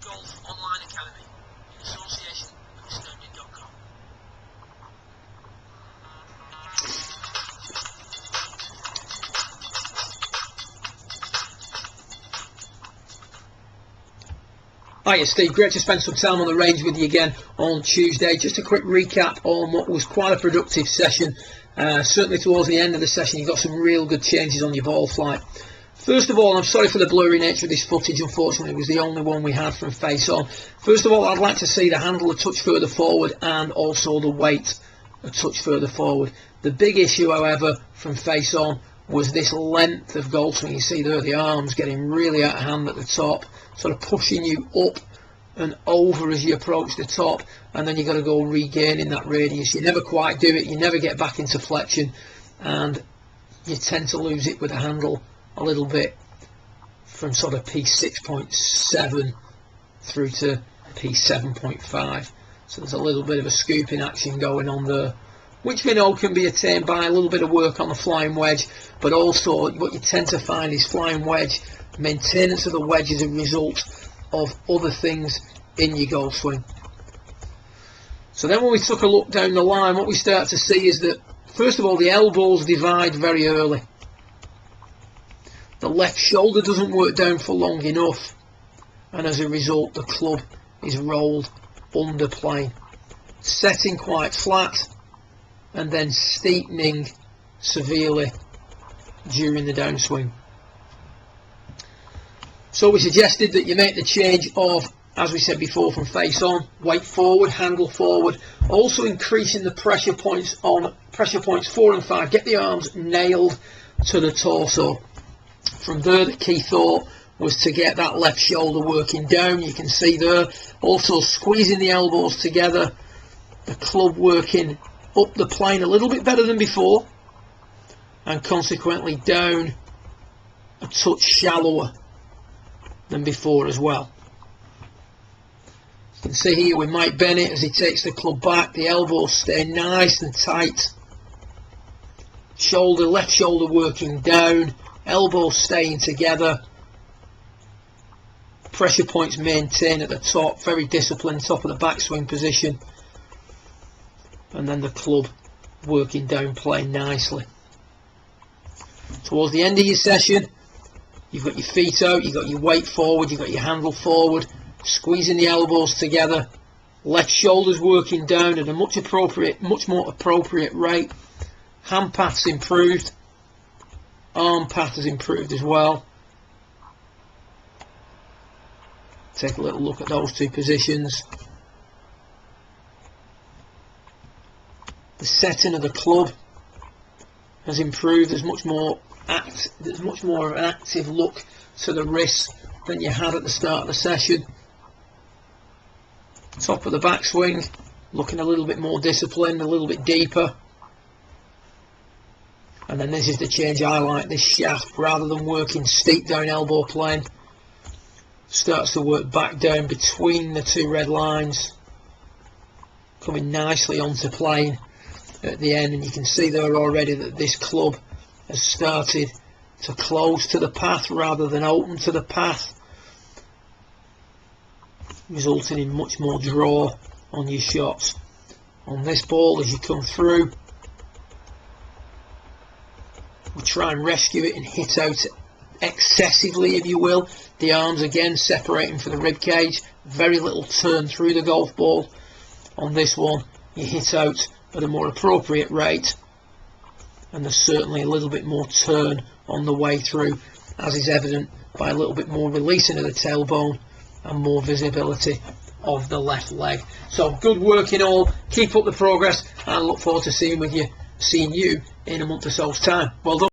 Golf Online Academy in association with Astounding.com. Hiya Steve, great to spend some time on the range with you again on Tuesday. Just a quick recap on what was quite a productive session. Certainly towards the end of the session you got some real good changes on your ball flight. First of all, I'm sorry for the blurry nature of this footage, unfortunately it was the only one we had from face on. First of all, I'd like to see the handle a touch further forward and also the weight a touch further forward. The big issue, however, from face on was this length of golf swing. You see there the arms getting really out of hand at the top, sort of pushing you up and over as you approach the top, and then you've got to go regaining that radius. You never quite do it, you never get back into flexion, and you tend to lose it with the handle a little bit from sort of P6.7 through to P7.5. So there's a little bit of a scooping action going on there, which we know can be attained by a little bit of work on the flying wedge, but also what you tend to find is flying wedge, maintenance of the wedge is a result of other things in your golf swing. So then when we took a look down the line, what we start to see is that, first of all, the elbows divide very early. The left shoulder doesn't work down for long enough, and as a result the club is rolled under plane, setting quite flat and then steepening severely during the downswing. So we suggested that you make the change of, as we said before, from face on, weight forward, handle forward, also increasing the pressure points on pressure points 4 and 5. Get the arms nailed to the torso. From there, the key thought was to get that left shoulder working down. You can see there, also squeezing the elbows together, the club working up the plane a little bit better than before, and consequently down a touch shallower than before as well. You can see here with Mike Bennett as he takes the club back, the elbows stay nice and tight, shoulder, left shoulder working down, elbows staying together, pressure points maintained at the top, very disciplined top of the backswing position, and then the club working down plane nicely. Towards the end of your session, you've got your feet out, you've got your weight forward, you've got your handle forward, squeezing the elbows together, left shoulders working down at a much more appropriate rate, hand path's improved, arm path has improved as well. Take a little look at those two positions. The setting of the club has improved. There's much more of an active look to the wrist than you had at the start of the session. Top of the backswing looking a little bit more disciplined, a little bit deeper. And then this is the change I like. This shaft, rather than working steep down elbow plane, starts to work back down between the two red lines, coming nicely onto plane at the end. And you can see there already that this club has started to close to the path rather than open to the path, resulting in much more draw on your shots. On this ball, as you come through, we try and rescue it and hit out excessively, if you will. The arms again separating from the rib cage, very little turn through the golf ball. On this one, you hit out at a more appropriate rate, and there's certainly a little bit more turn on the way through, as is evident by a little bit more releasing of the tailbone and more visibility of the left leg. So good work in all, keep up the progress, and I look forward to seeing you in a month or so's time. Well done.